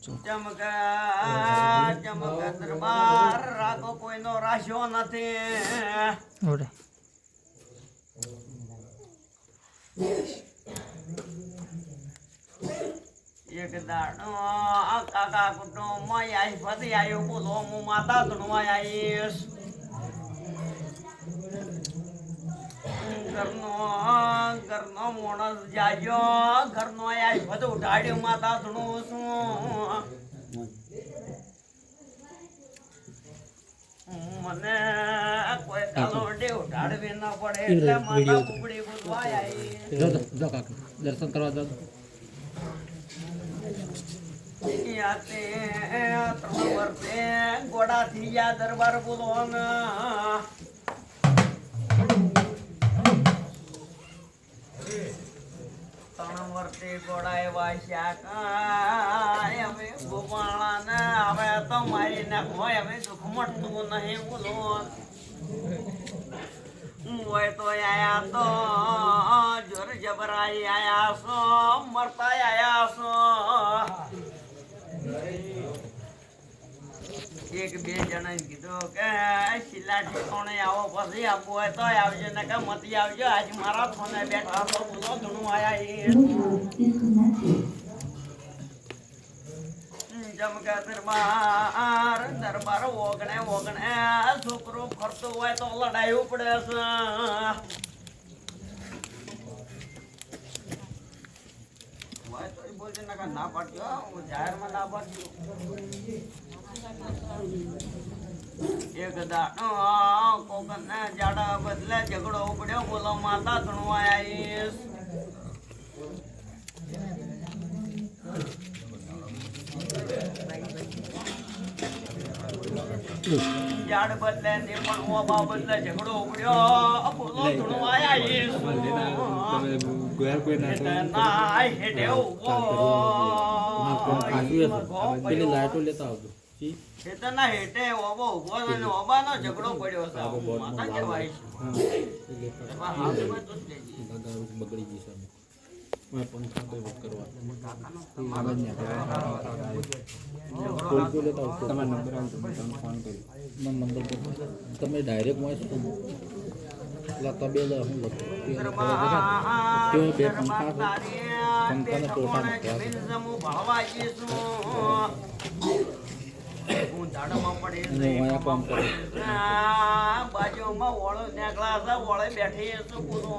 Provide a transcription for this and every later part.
ચમકા ચમકા દરબાર રાતો કોઈનો રાશ્યો નથી ઓરે એક દાડો આ કાકા કુટુંબમાં આઈ ફરી આવ્યો બોલો હું માતા ધણવા આવીશ ઘરનો મોણસ જાજો ઘરનો આઈ બધું ઉઠાડ્યું માતા ધણું છું મને કોઈ કાલોડે ઉઠાડવી ન પડે એટલે માતા કુકડી બોલવા આવી દર્શન કરવા જાઓ ગોડા થી ગયા દરબાર બોલો ત્રણ વર્ષે ગોડા એવા શાકા હવે ગોપાળા ને હવે તો મારી નાખો હવે દુઃખ મળતું નહીં બોલો હોય તો આયા તો જોર જબરાઈ આયા છો મરતા આયા છો એક બે જણા કીધું કે શિલા ઠેકોણે આવો પછી આપવું હોય તો આવજો ને કે મતી આવજો આજ મારા ફોને બેઠા છો બોલો ઘણું આયા જમકા દરબાર દરબાર ઓગણે ઓગણે છોકરો ફરતો હોય તો લડાયું પડે છે બોલશે ના પાડ્યો જાહેરમાં ના પાડ્યો એક દાડો કોકને જાડા બદલે ઝઘડો ઉપડ્યો બોલો માતા ધણવા આવીશ ઝાડ બદલે ને પણ ઓબા બદલે ઝઘડો ઉપડ્યો બોલો ધણવા આવીશ પેલી લાઈટો લેતા આવજો ખેતરના હેઠે ઓબો ઉભો અને ઓબાનો ઝઘડો પડ્યો છે માતા કહેવાય બગડી ગઈ છે પંખા તો કરવા તમારો નંબર આવતો તમે ફોન કર્યો નંબર તમે ડાયરેક્ટ મળે છો તબેલા હું લખું બે પંખા પંખાના ટોટા બાજુમાં ઓળો નીકળા છે ઓળે બેઠી છું બોલો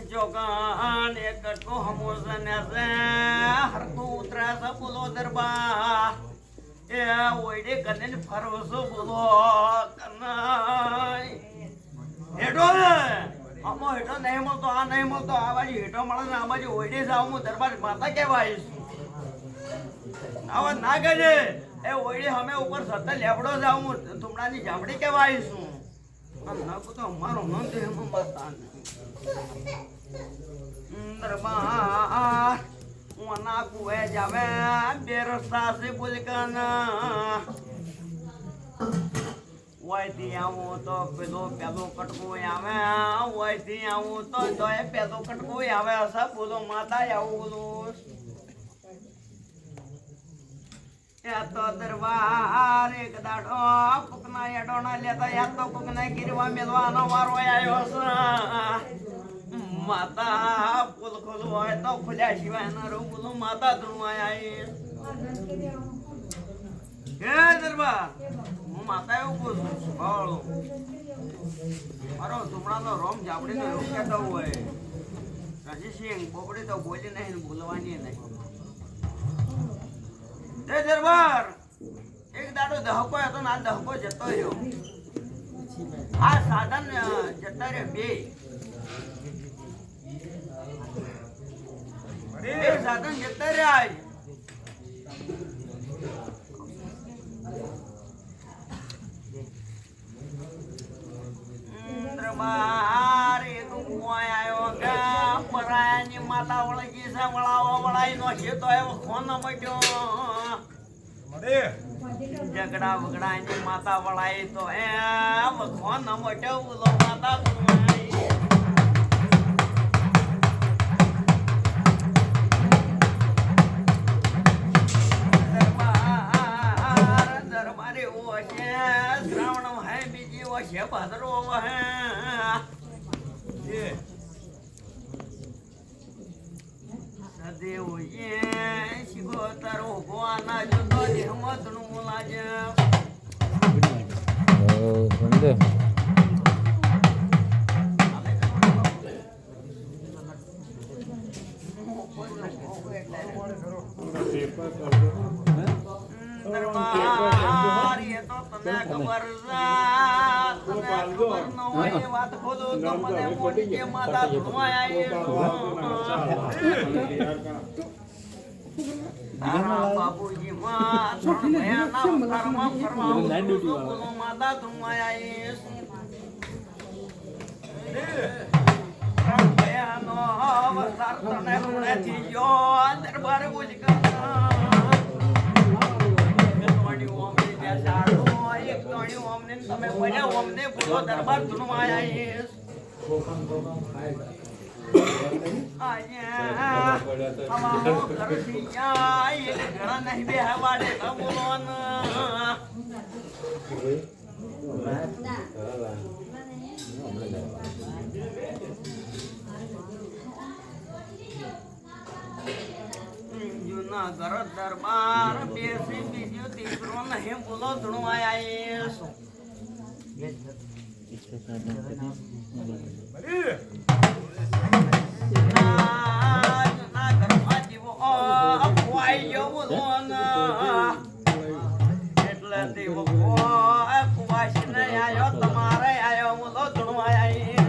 જોગાન એક કટકો હમોસ ને છે હરકું ઉતરા છે બોલો દરબાર એ ઓઈડે કને ફરવસો બોલો કનાઈ હેડો આમો હેઠો નહીં મળતો આ નહીં મળતો આ બાજુ હેઠો મળે ને આ બાજુ ઓઈડે જાવ હું દરબાર માતા કહેવાય આવા ના ગજે એ ઓઈડે અમે ઉપર સતત લેબડો જાવ હું તુમડાની જામડી કહેવાય છું નાખું તો અમારો નંદ એમાં માતા દરબાર હું નાખું એ જાવે બે રસ્તા છે બોલકાના ઓયથી આવું તો પેલો કટકો આવે ઓયથી આવું તો પેલો કટકો આવે હશે બોલો માતા આવું બોલું એ તો દરબાર એક દાડો કુકના એડોના લેતા યા તો કુકના ગીરવા મેલવાનો વારો આવ્યો છે માતા ફૂલ ખોલવું હોય તો ખુલ્યા સિવાય ના રહું બોલું માતા ધણવા આવી હે દરબાર હું માતા એવું કહું છું ભાવળું મારો ધુમડાનો રોમ જાપડીનો એવું કહેતો હોય રજીસિંહ બોબડી તો બોલી નહીં બોલવાની નહીં હે દરબાર એક દાડો દહકો હતો ને આ દહકો જતો રહ્યો આ સાધન જતા રહ્યો બે સાધન જતા રહ્યા માતા વળગી છે વળાવા વળાઈ નો છે તો એવો ખોનો મટ્યો ઝઘડા વગડા ની માતા વળાઈ તો એમ ખોનો મટ્યો બોલો માતા છે પાદરો હે સદેવ એ શિવો તારો ગોના જોતો હિંમતનું લાજે સમજે દરબાર એ તો તને ખબર ન હોય એ વાત ખોદો તો મને મોટી કે માતા ધુમાયા બાપુજી માં ત્રણ ભયાના ફરમાં ફરવા બોલો માતા ધુમાયા ભયાનો અવતાર તને કોણેથી ગયો દરબાર બોલ તમે બોલ્યા અમને બોલો દરબાર ધુમાયા જૂના ઘર દરબાર બેસી બીજો દીકરો નહીં બોલો ધુણવાયા એટલે દેવો કુવાસી નહીં આવ્યો તમારે આવ્યો બોલો ધુણવાયા